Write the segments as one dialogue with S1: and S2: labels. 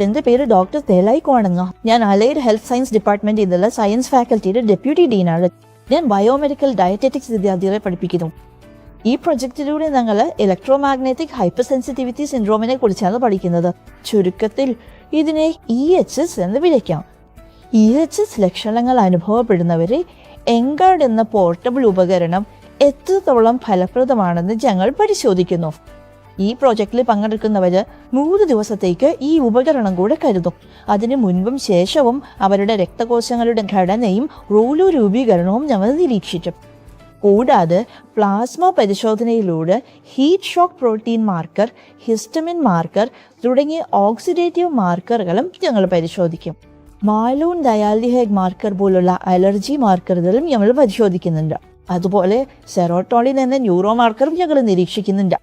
S1: എൻ്റെ പേര് ഡോക്ടർ തെലായിക്കോ ആണെന്നോ. ഞാൻ അലൈഡ് ഹെൽത്ത് സയൻസ് ഡിപ്പാർട്ട്മെന്റിൽ നിന്നുള്ള സയൻസ് ഫാക്കൽറ്റിയുടെ ഡെപ്യൂട്ടി ഡീനാണ്. ഞാൻ ബയോമെഡിക്കൽ ഡയറ്ററ്റിക്സ് വിദ്യാർത്ഥികളെ പഠിപ്പിക്കുന്നു. ഈ പ്രൊജക്റ്റിലൂടെ ഞങ്ങൾ ഇലക്ട്രോമാഗ്നറ്റിക് ഹൈപ്പർ സെൻസിറ്റിവിറ്റി സിൻഡ്രോമിനെ കുറിച്ചാണ് പഠിക്കുന്നത്. ചുരുക്കത്തിൽ ഇതിനെ EHS എന്ന് വിളിക്കാം. EHS ലക്ഷണങ്ങൾ അനുഭവപ്പെടുന്നവരെ എൻഗാർഡ് എന്ന പോർട്ടബിൾ ഉപകരണം എത്രത്തോളം ഫലപ്രദമാണെന്ന് ഞങ്ങൾ പരിശോധിക്കുന്നു. ഈ പ്രോജക്റ്റിൽ പങ്കെടുക്കുന്നവർ 3 ദിവസത്തേക്ക് ഈ ഉപകരണം കൂടെ കരുതും. അതിന് മുൻപും ശേഷവും അവരുടെ രക്തകോശങ്ങളുടെ ഘടനയും റൂലോ രൂപീകരണവും ഞങ്ങൾ നിരീക്ഷിച്ചു. കൂടാതെ പ്ലാസ്മ പരിശോധനയിലൂടെ heat shock protein marker, histamine marker തുടങ്ങിയ ഓക്സിഡേറ്റീവ് മാർക്കറുകളും ഞങ്ങൾ പരിശോധിക്കും. മാലൂൺ ഡയാൽഡിഹൈഡ് മാർക്കർ പോലുള്ള അലർജി മാർക്കറുകളും ഞങ്ങൾ പരിശോധിക്കുന്നുണ്ട്. അതുപോലെ സെറോട്ടോണിൻ എന്ന ന്യൂറോ മാർക്കറും ഞങ്ങൾ നിരീക്ഷിക്കുന്നുണ്ട്.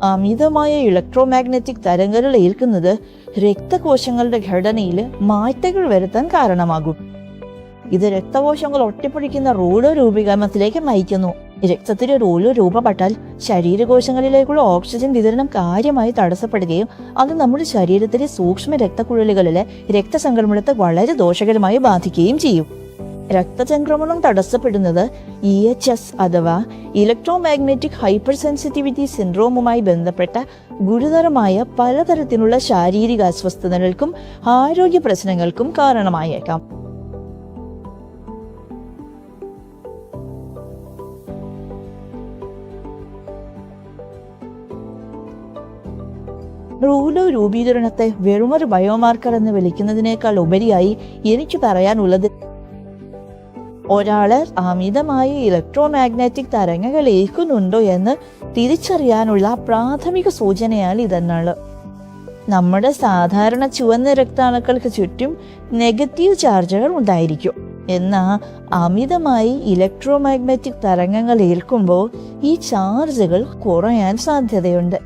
S1: അമിതമായ ഇലക്ട്രോമാഗ്നറ്റിക് തരംഗങ്ങൾ ഏൽക്കുന്നത് രക്തകോശങ്ങളുടെ ഘടനയിൽ മാറ്റങ്ങൾ വരുത്താൻ കാരണമാകും. ഇത് രക്തകോശങ്ങൾ ഒട്ടിപ്പിടിക്കുന്ന റൂളോ രൂപീകരണത്തിലേക്ക് നയിക്കുന്നു. രക്തത്തിൽ റൂളോ രൂപപ്പെട്ടാൽ ശരീരകോശങ്ങളിലേക്കുള്ള ഓക്സിജൻ വിതരണം കാര്യമായി തടസ്സപ്പെടുകയും അത് നമ്മുടെ ശരീരത്തിലെ സൂക്ഷ്മ രക്തക്കുഴലുകളിലെ രക്തസംക്രമണത്തെ വളരെ ദോഷകരമായി ബാധിക്കുകയും ചെയ്യും. രക്തചംക്രമണം തടസ്സപ്പെടുന്നത് EHS അഥവാ ഇലക്ട്രോമാഗ്നറ്റിക് ഹൈപ്പർ സെൻസിറ്റിവിറ്റി സിൻഡ്രോമുമായി ബന്ധപ്പെട്ട ഗുരുതരമായ പലതരത്തിലുള്ള ശാരീരിക അസ്വസ്ഥതകൾക്കും ആരോഗ്യ പ്രശ്നങ്ങൾക്കും കാരണമായേക്കാം. റൂലോ രൂപീകരണത്തെ വെറുമൊരു ബയോമാർക്കർ എന്ന് വിളിക്കുന്നതിനേക്കാൾ ഉപരിയായി എനിക്ക് പറയാനുള്ളത്, ഒരാള് അമിതമായി ഇലക്ട്രോമാഗ്നറ്റിക് തരംഗങ്ങൾ ഏൽക്കുന്നുണ്ടോ എന്ന് തിരിച്ചറിയാനുള്ള പ്രാഥമിക സൂചനയാണ് ഇതെന്നാണ്. നമ്മുടെ സാധാരണ ചുവന്ന രക്താണുക്കൾക്ക് ചുറ്റും നെഗറ്റീവ് ചാർജുകൾ ഉണ്ടായിരിക്കും. എന്നാൽ അമിതമായി ഇലക്ട്രോമാഗ്നറ്റിക് തരംഗങ്ങൾ ഏൽക്കുമ്പോൾ ഈ ചാർജുകൾ കുറയാൻ സാധ്യതയുണ്ട്.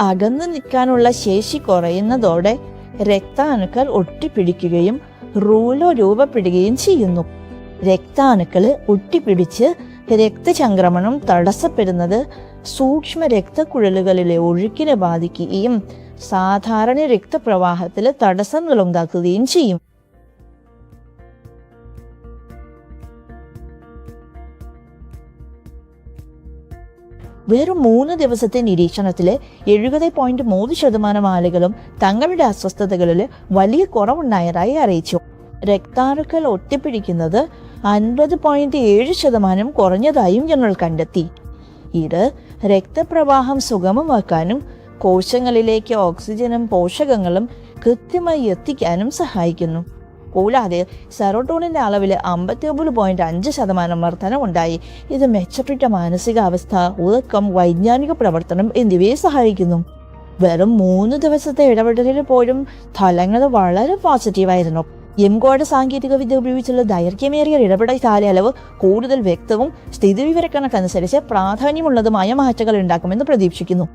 S1: അകന്നു നിൽക്കാനുള്ള ശേഷി കുറയുന്നതോടെ രക്താണുക്കൾ ഒട്ടിപ്പിടിക്കുകയും റൂലോ രൂപപ്പെടുകയും ചെയ്യുന്നു. രക്താണുക്കൾ ഒട്ടിപ്പിടിച്ച് രക്തചംക്രമണം തടസ്സപ്പെടുന്നത് സൂക്ഷ്മ രക്തക്കുഴലുകളിലെ ഒഴുക്കിനെ ബാധിക്കുകയും സാധാരണ രക്തപ്രവാഹത്തിൽ തടസ്സങ്ങൾ ഉണ്ടാക്കുകയും ചെയ്യും. വെറും 3 ദിവസത്തെ നിരീക്ഷണത്തിലെ 70.3% ആളുകളും തങ്ങളുടെ അസ്വസ്ഥതകളിൽ വലിയ കുറവുണ്ടായതായി അറിയിച്ചു. രക്താണുക്കൾ ഒട്ടിപ്പിടിക്കുന്നത് 50.7% കുറഞ്ഞതായും ഞങ്ങൾ കണ്ടെത്തി. ഇത് രക്തപ്രവാഹം സുഗമമാക്കാനും കോശങ്ങളിലേക്ക് ഓക്സിജനും പോഷകങ്ങളും കൃത്യമായി എത്തിക്കാനും സഹായിക്കുന്നു. കൂടാതെ സെറോട്ടോണിൻ്റെ അളവിൽ 59.5% വർധനവുണ്ടായി. ഇത് മെച്ചപ്പെട്ട മാനസികാവസ്ഥ, ഉറക്കം, വൈജ്ഞാനിക പ്രവർത്തനം എന്നിവയെ സഹായിക്കുന്നു. വെറും 3 ദിവസത്തെ ഇടപെടലിൽ പോലും ഫലങ്ങൾ വളരെ പോസിറ്റീവായിരുന്നു. എംകോഡ് സാങ്കേതിക വിദ്യ ഉപയോഗിച്ചുള്ള ദൈർഘ്യമേറിയ ഇടപെടൽ കാലയളവ് കൂടുതൽ വ്യക്തവും സ്ഥിതിവിവരക്കണക്കനുസരിച്ച് പ്രാധാന്യമുള്ളതുമായ മാറ്റങ്ങൾ ഉണ്ടാക്കുമെന്ന് പ്രതീക്ഷിക്കുന്നു.